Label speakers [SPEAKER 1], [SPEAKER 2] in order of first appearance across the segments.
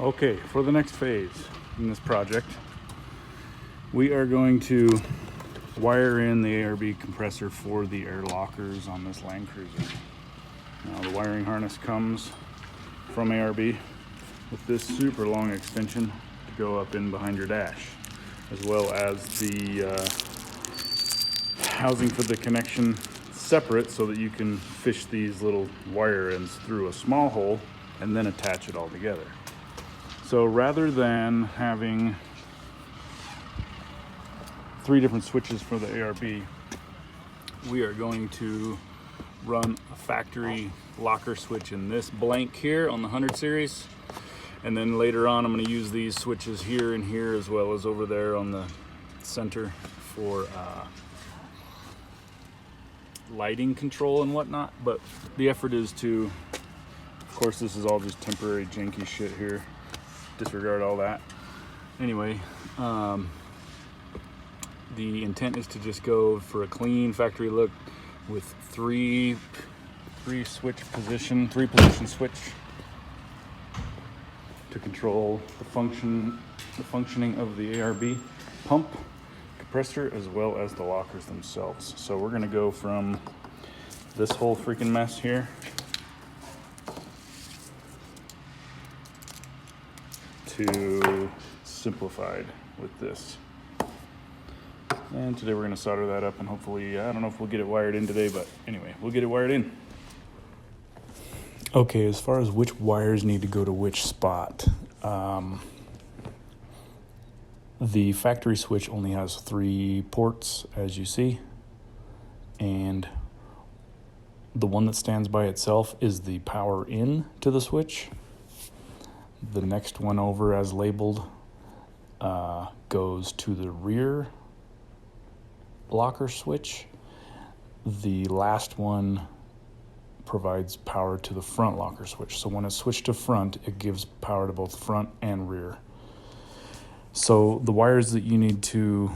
[SPEAKER 1] Okay, for the next phase in this project, we are going to wire in the ARB compressor for the air lockers on this Land Cruiser. Now the wiring harness comes from ARB with this super long extension to go up in behind your dash, as well as the housing for the connection separate so that you can fish these little wire ends through a small hole and then attach it all together. So rather than having 3 different switches for the ARB, we are going to run a factory locker switch in this blank here on the 100 series. And then later on, I'm going to use these switches here and here, as well as over there on the center for lighting control and whatnot. But the effort is to, of course, this is all just temporary janky shit here. Disregard all that. Anyway, the intent is to just go for a clean factory look with three position switch to control the functioning of the ARB pump, compressor, as well as the lockers themselves. So we're gonna go from this whole freaking mess here to simplified with this. And today we're gonna solder that up and hopefully, I don't know if we'll get it wired in today, but anyway, we'll get it wired in. Okay, as far as which wires need to go to which spot, the factory switch only has 3 ports, as you see, and the one that stands by itself is the power in to the switch. The next one over, as labeled, goes to the rear locker switch. The last one provides power to the front locker switch. So when it's switched to front, it gives power to both front and rear. So the wires that you need to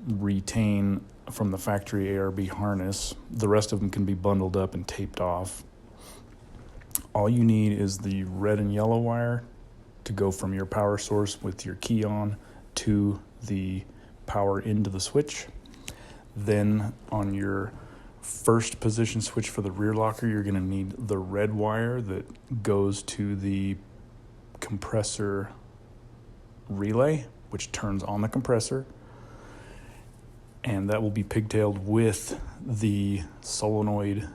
[SPEAKER 1] retain from the factory ARB harness, the rest of them can be bundled up and taped off. All you need is the red and yellow wire to go from your power source with your key on to the power into the switch. Then on your first position switch for the rear locker, you're going to need the red wire that goes to the compressor relay, which turns on the compressor. And that will be pigtailed with the solenoid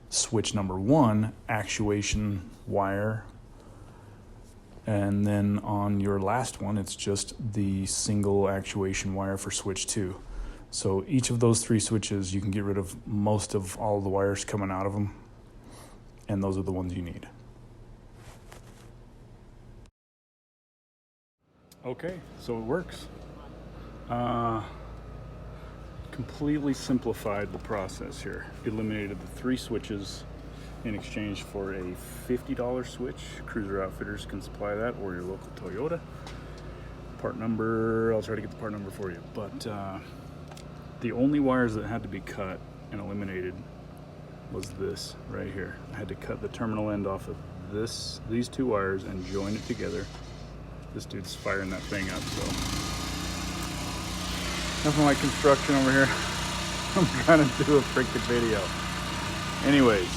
[SPEAKER 1] switch number 1 actuation wire. And then on your last one, it's just the single actuation wire for switch 2. So each of those 3 switches, you can get rid of most of all the wires coming out of them, and those are the ones you need. Okay, so it works. Completely simplified the process here. Eliminated the 3 switches in exchange for a $50 switch. Cruiser Outfitters can supply that, or your local Toyota. Part number, I'll try to get the part number for you. But the only wires that had to be cut and eliminated was this right here. I had to cut the terminal end off of these 2 wires and join it together. This dude's firing that thing up, so nothing like construction over here. I'm trying to do a freaking video. Anyways,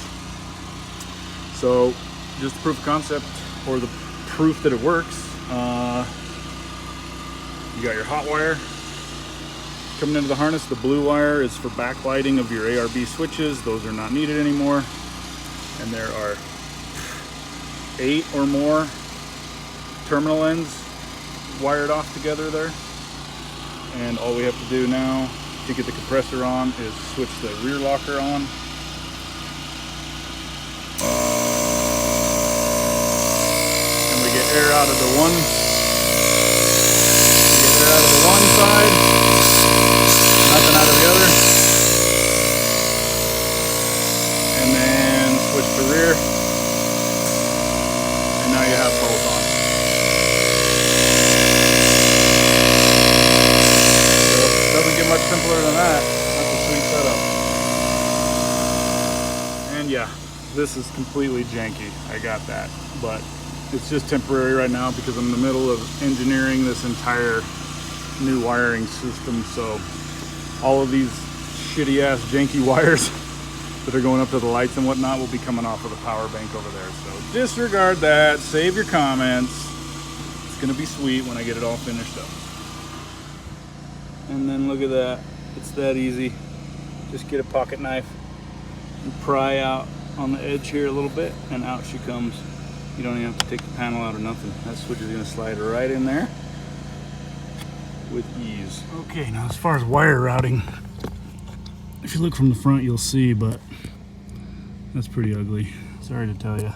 [SPEAKER 1] so just proof of concept, or the proof that it works. You got your hot wire coming into the harness. The blue wire is for backlighting of your ARB switches. Those are not needed anymore. And there are 8 or more terminal ends wired off together there. And all we have to do now to get the compressor on is switch the rear locker on. And we get air out of the one. We get air out of the one side, nothing out of the other. And then switch the rear. And now you have both on. Doesn't get much simpler than that. That's a sweet setup. And yeah, this is completely janky. I got that. But It's just temporary right now because I'm in the middle of engineering this entire new wiring system. So all of these shitty ass janky wires that are going up to the lights and whatnot will be coming off of the power bank over there. So disregard that, save your comments. It's gonna be sweet when I get it all finished up. And then look at that, it's that easy. Just get a pocket knife and pry out on the edge here a little bit, and out she comes. You don't even have to take the panel out or nothing. That switch is gonna slide right in there with ease. Okay, now as far as wire routing, if you look from the front you'll see, but that's pretty ugly. Sorry to tell you.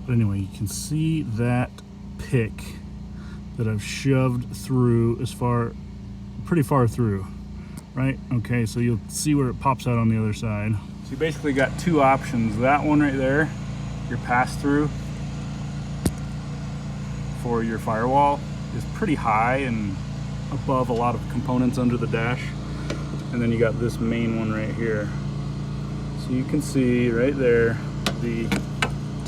[SPEAKER 1] But anyway, you can see that pick that I've shoved through pretty far through, right? Okay, so you'll see where it pops out on the other side. So you basically got two options. That one right there, your pass-through for your firewall, is pretty high and above a lot of components under the dash. And then you got this main one right here. So you can see right there the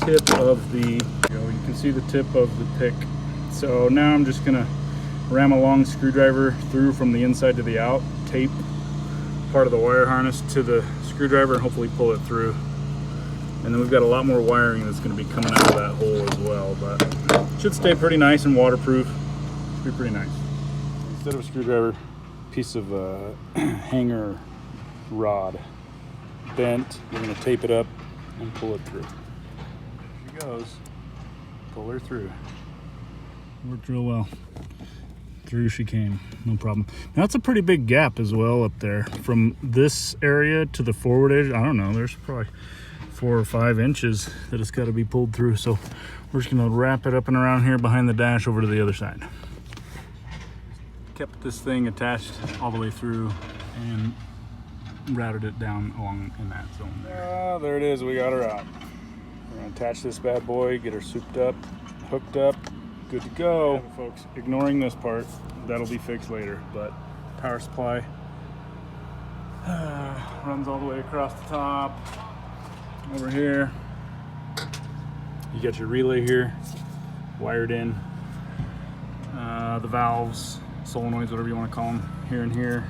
[SPEAKER 1] tip of the, you can see the tip of the pick. So now I'm just gonna ram a long screwdriver through from the inside to the out, tape part of the wire harness to the screwdriver, and hopefully pull it through. And then we've got a lot more wiring that's going to be coming out of that hole as well, but it should stay pretty nice and waterproof. Should be pretty nice. Instead of a screwdriver, piece of hanger rod bent. We're going to tape it up and pull it through. There she goes. Pull her through. Worked real well. Through she came, no problem. Now that's a pretty big gap as well up there from this area to the forward edge. I don't know, there's probably 4 or 5 inches that it's got to be pulled through. So we're just gonna wrap it up and around here behind the dash over to the other side. Kept this thing attached all the way through and routed it down along in that zone there. There it is, we got her out. We're gonna attach this bad boy, get her souped up, hooked up, good to go. Yeah, folks, ignoring this part, that'll be fixed later, but power supply runs all the way across the top. Over here, you got your relay here, wired in. The valves, solenoids, whatever you want to call them, here and here.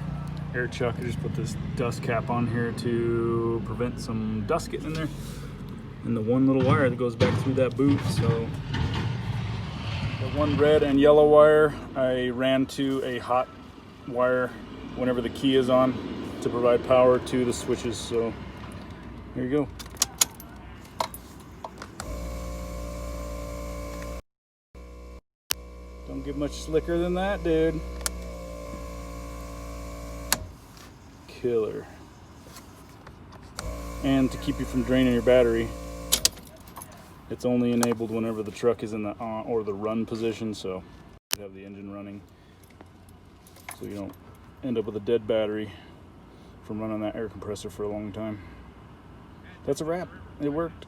[SPEAKER 1] Air chuck, I just put this dust cap on here to prevent some dust getting in there. And the one little wire that goes back through that boot, so the one red and yellow wire I ran to a hot wire whenever the key is on to provide power to the switches. So here you go. Don't get much slicker than that, dude. Killer. And to keep you from draining your battery, it's only enabled whenever the truck is in the on or the run position, so you have the engine running, so you don't end up with a dead battery from running that air compressor for a long time. That's a wrap. It worked.